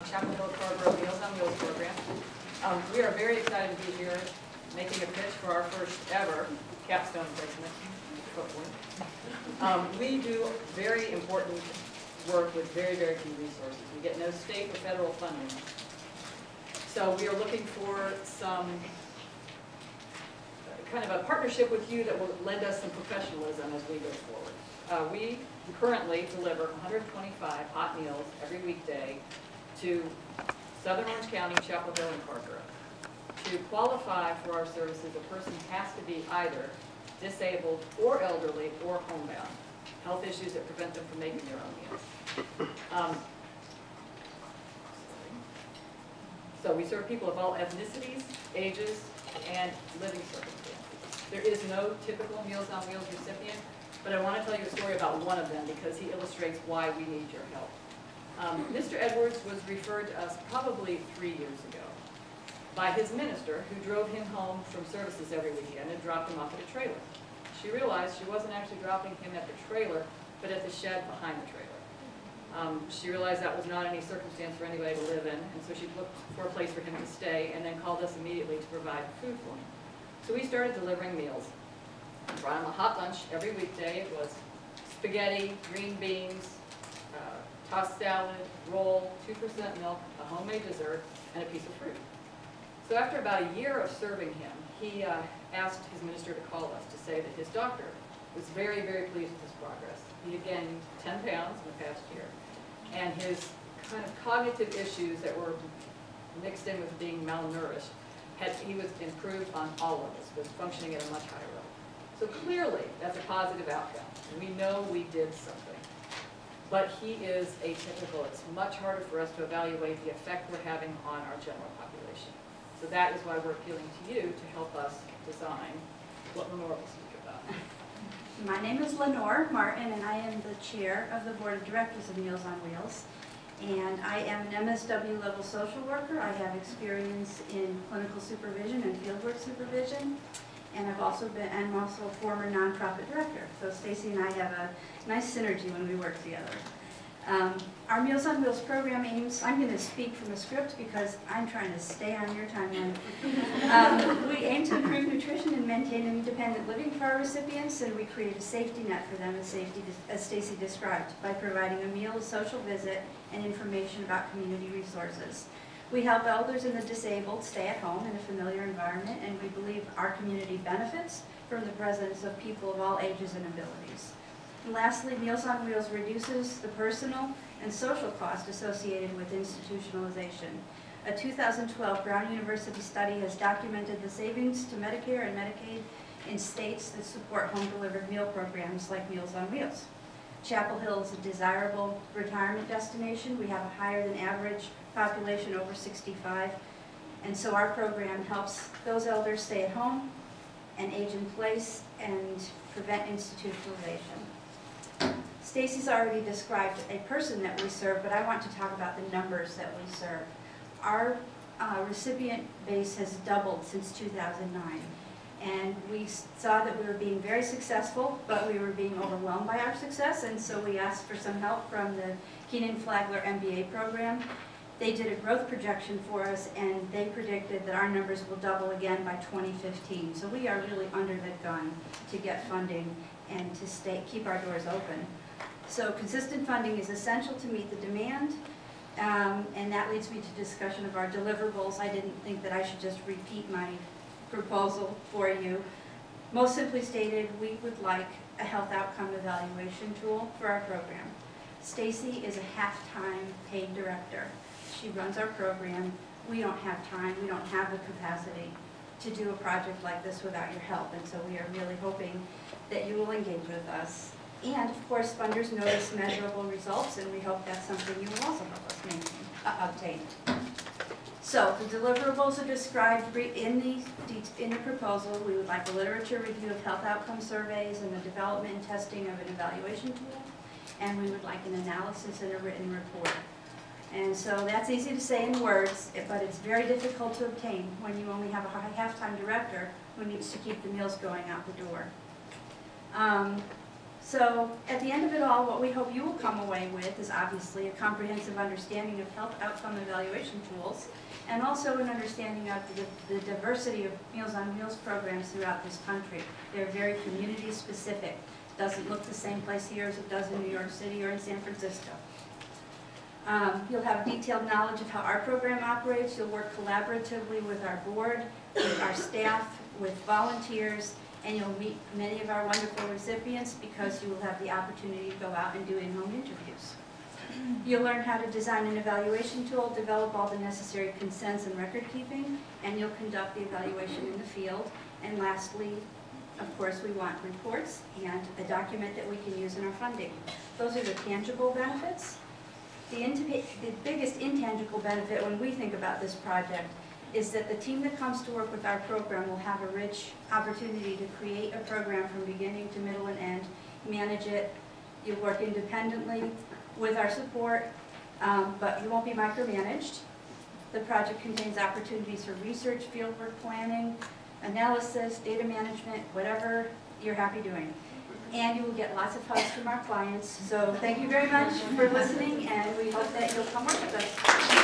Chapel Hill Carrboro Meals on Wheels program. We are very excited to be here making a pitch for our first ever capstone placement. We do very important work with very, very few resources. We get no state or federal funding. So we are looking for some kind of a partnership with you that will lend us some professionalism as we go forward. We currently deliver 125 hot meals every weekday to Southern Orange County, Chapel Hill, and Carrboro. To qualify for our services, a person has to be either disabled or elderly or homebound, health issues that prevent them from making their own meals. So we serve people of all ethnicities, ages, and living circumstances. There is no typical Meals on Wheels recipient, but I want to tell you a story about one of them because he illustrates why we need your help. Mr. Edwards was referred to us probably 3 years ago by his minister, who drove him home from services every weekend and dropped him off at a trailer. She realized she wasn't actually dropping him at the trailer, but at the shed behind the trailer. She realized that was not any circumstance for anybody to live in, and so she looked for a place for him to stay and then called us immediately to provide food for him. So we started delivering meals. We brought him a hot lunch every weekday. It was spaghetti, green beans, tossed salad, roll, 2% milk, a homemade dessert, and a piece of fruit. So after about a year of serving him, he asked his minister to call us to say that his doctor was very, very pleased with his progress. He had gained 10 pounds in the past year, and his kind of cognitive issues that were mixed in with being malnourished, he was improved on all of us, was functioning at a much higher level. So clearly, that's a positive outcome. We know we did something. But he is atypical. It's much harder for us to evaluate the effect we're having on our general population. So that is why we're appealing to you to help us design what Lenore will speak about. My name is Lenore Martin, and I am the chair of the Board of Directors of Meals on Wheels. And I am an MSW level social worker. I have experience in clinical supervision and fieldwork supervision. And I'm also a former nonprofit director. So Stacy and I have a nice synergy when we work together. Our Meals on Wheels program aims, I'm going to speak from a script because I'm trying to stay on your timeline. We aim to improve nutrition and maintain independent living for our recipients, and we create a safety net for them, as Stacy described, by providing a meal, a social visit, and information about community resources. We help elders and the disabled stay at home in a familiar environment, and we believe our community benefits from the presence of people of all ages and abilities. And lastly, Meals on Wheels reduces the personal and social cost associated with institutionalization. A 2012 Brown University study has documented the savings to Medicare and Medicaid in states that support home-delivered meal programs like Meals on Wheels. Chapel Hill is a desirable retirement destination. We have a higher than average population over 65, and so our program helps those elders stay at home and age in place and prevent institutionalization. Stacy's already described a person that we serve, but I want to talk about the numbers that we serve. Our recipient base has doubled since 2009. And we saw that we were being very successful, but we were being overwhelmed by our success, and so we asked for some help from the Keenan Flagler MBA program. They did a growth projection for us, and they predicted that our numbers will double again by 2015. So we are really under the gun to get funding and to keep our doors open. So consistent funding is essential to meet the demand, and that leads me to discussion of our deliverables. I didn't think that I should just repeat my proposal for you. Most simply stated, we would like a health outcome evaluation tool for our program. Stacy is a half-time paid director. She runs our program. We don't have time, we don't have the capacity to do a project like this without your help, and so we are really hoping that you will engage with us. And of course, funders notice measurable results, and we hope that's something you will also help us obtain. So the deliverables are described in the proposal. We would like a literature review of health outcome surveys and the development and testing of an evaluation tool. And we would like an analysis and a written report. And so that's easy to say in words, but it's very difficult to obtain when you only have a half-time director who needs to keep the meals going out the door. So at the end of it all, what we hope you will come away with is obviously a comprehensive understanding of health outcome evaluation tools, and also an understanding of the diversity of Meals on Wheels programs throughout this country. They're very community specific. Doesn't look the same place here as it does in New York City or in San Francisco. You'll have detailed knowledge of how our program operates. You'll work collaboratively with our board, with our staff, with volunteers, and you'll meet many of our wonderful recipients because you will have the opportunity to go out and do in-home interviews. You'll learn how to design an evaluation tool, develop all the necessary consents and record keeping, and you'll conduct the evaluation in the field. And lastly, of course, we want reports and a document that we can use in our funding. Those are the tangible benefits. The biggest intangible benefit when we think about this project is that the team that comes to work with our program will have a rich opportunity to create a program from beginning to middle and end, manage it. You work independently with our support, but you won't be micromanaged. The project contains opportunities for research, fieldwork planning, analysis, data management, whatever you're happy doing. And you will get lots of hugs from our clients. So thank you very much for listening, and we hope that you'll come work with us.